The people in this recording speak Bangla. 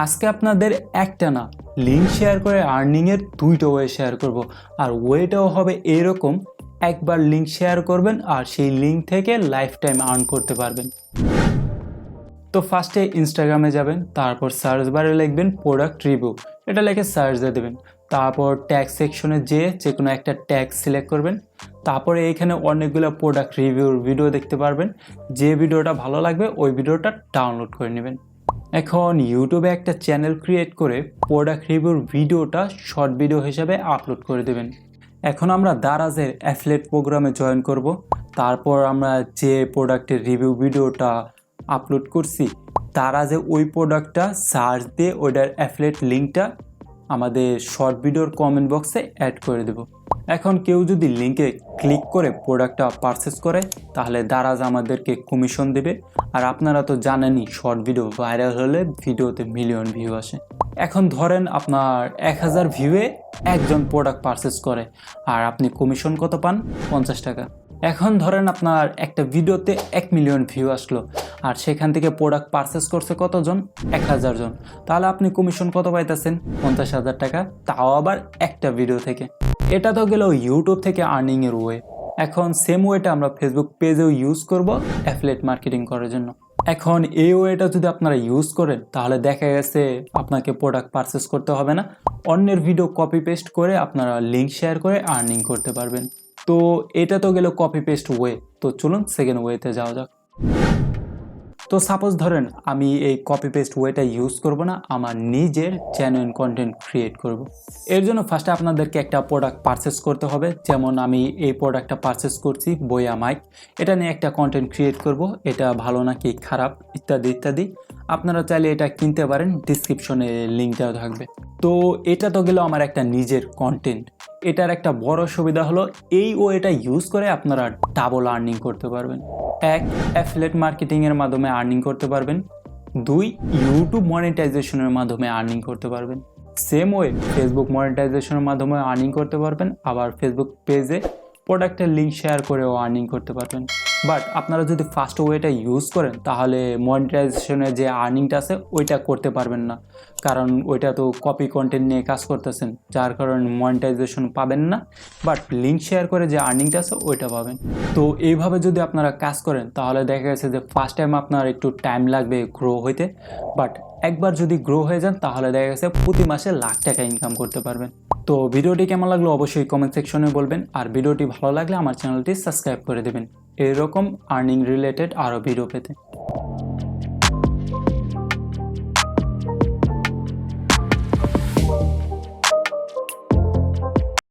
আজকে আপনাদের একটা না লিঙ্ক শেয়ার করে আর্নিংয়ের দুইটা ওয়ে শেয়ার করব। আর ওয়েটাও হবে এরকম, একবার লিঙ্ক শেয়ার করবেন আর সেই লিঙ্ক থেকে লাইফ টাইম আর্ন করতে পারবেন। তো ফার্স্টে ইনস্টাগ্রামে যাবেন, তারপর সার্চ বারে লিখবেন প্রোডাক্ট রিভিউ, এটা লিখে সার্চ দিয়ে দেবেন। তারপর ট্যাগ সেকশনে যেয়ে যে কোনো একটা ট্যাগ সিলেক্ট করবেন। তারপরে এইখানে অনেকগুলো প্রোডাক্ট রিভিউর ভিডিও দেখতে পারবেন। যে ভিডিওটা ভালো লাগবে ওই ভিডিওটা ডাউনলোড করে নেবেন। এখন ইউটিউবে একটা চ্যানেল ক্রিয়েট করে প্রোডাক্ট রিভিউর ভিডিওটা শর্ট ভিডিও হিসেবে আপলোড করে দেবেন। এখন আমরা দারাজের অ্যাফিলিয়েট প্রোগ্রামে জয়েন করব। তারপর আমরা যে প্রোডাক্টের রিভিউ ভিডিওটা আপলোড করছি দারাজে ওই প্রোডাক্টটা সার্চ দিয়ে ওইটার অ্যাফিলিয়েট লিঙ্কটা আমাদের শর্ট ভিডিওর কমেন্ট বক্সে অ্যাড করে দেব। এখন কেউ যদি লিঙ্কে ক্লিক করে প্রোডাক্টটা পারচেস করে তাহলে দারাজ আমাদেরকে কমিশন দেবে। আর আপনারা তো জানেনই শর্ট ভিডিও ভাইরাল হলে ভিডিওতে মিলিয়ন ভিউ আসে। এখন ধরেন আপনার 1000 ভিউয়ে একজন প্রোডাক্ট পারচেস করে আর আপনি কমিশন কত পান? 50 টাকা। এখন ধরেন আপনার একটা ভিডিওতে 1 মিলিয়ন ভিউ আসলো আর সেখান থেকে প্রোডাক্ট পারচেস করছে কতজন? 1000 জন। তাহলে আপনি কমিশন কত পাইতেছেন? 50,000 টাকা, তাও আবার একটা ভিডিও থেকে। এটা তো গেল ইউটিউব থেকে আর্নিংয়ের ওয়ে। এখন সেম ওয়েটা আমরা ফেসবুক পেজেও ইউজ করব অ্যাফিলিয়েট মার্কেটিং করার জন্য। এখন এই ওয়েটা যদি আপনারা ইউজ করেন তাহলে দেখা গেছে আপনাকে প্রোডাক্ট পারচেস করতে হবে না, অন্যের ভিডিও কপি পেস্ট করে আপনারা লিঙ্ক শেয়ার করে আর্নিং করতে পারবেন। তো এটা তো গেল কপি পেস্ট ওয়ে। তো চলুন সেকেন্ড ওয়েতে যাওয়া যাক। তো সাপোজ ধরেন আমি এই কপি পেস্ট ওয়েটা ইউজ করব না, আমার নিজের জেনুইন কন্টেন্ট ক্রিয়েট করব। এর জন্য ফার্স্টে আপনাদেরকে একটা প্রোডাক্ট পারচেস করতে হবে। যেমন আমি এই প্রোডাক্টটা পারচেস করছি, বইয়া মাইক। এটা নিয়ে একটা কন্টেন্ট ক্রিয়েট করব, এটা ভালো নাকি খারাপ ইত্যাদি ইত্যাদি। আপনারা চাইলে এটা কিনতে পারেন, ডিসক্রিপশনে লিঙ্ক দেওয়া থাকবে। তো এটা তো গেল আমার একটা নিজের কন্টেন্ট। এটার একটা বড় সুবিধা হলো এই ওয়েটা ইউজ করে আপনারা ডাবল আর্নিং করতে পারবেন। এক, অ্যাফিলিয়েট মার্কেটিংয়ের মাধ্যমে আর্নিং করতে পারবেন। দুই, ইউটিউব মনিটাইজেশনের মাধ্যমে আর্নিং করতে পারবেন। সেম ওয়ে ফেসবুক মনিটাইজেশনের মাধ্যমে আর্নিং করতে পারবেন, আবার ফেসবুক পেজে প্রোডাক্টের লিঙ্ক শেয়ার করেও আর্নিং করতে পারবেন। বাট আপনারা যদি ফার্স্ট ওয়েটা ইউজ করেন তাহলে মনিটাইজেশনের যে আর্নিংটা আছে ওইটা করতে পারবেন না, কারণ ওইটা তো কপি কন্টেন্ট নিয়ে কাজ করতেছেন, যার কারণে মনিটাইজেশন পাবেন না। বাট লিঙ্ক শেয়ার করে যে আর্নিংটা আছে ওইটা পাবেন। তো এইভাবে যদি আপনারা কাজ করেন তাহলে দেখা গেছে যে ফার্স্ট টাইম আপনার একটু টাইম লাগবে গ্রো হইতে, বাট একবার যদি গ্রো হয়ে যান তাহলে দেখা গেছে প্রতি মাসে লাখ টাকা ইনকাম করতে পারবেন। তো ভিডিওটি কেমন লাগলো অবশ্যই কমেন্ট সেকশনে বলবেন, আর ভিডিওটি ভালো লাগলে আমার চ্যানেলটি সাবস্ক্রাইব করে দেবেন এরকম আর্নিং রিলেটেড আরও ভিডিও পেতে।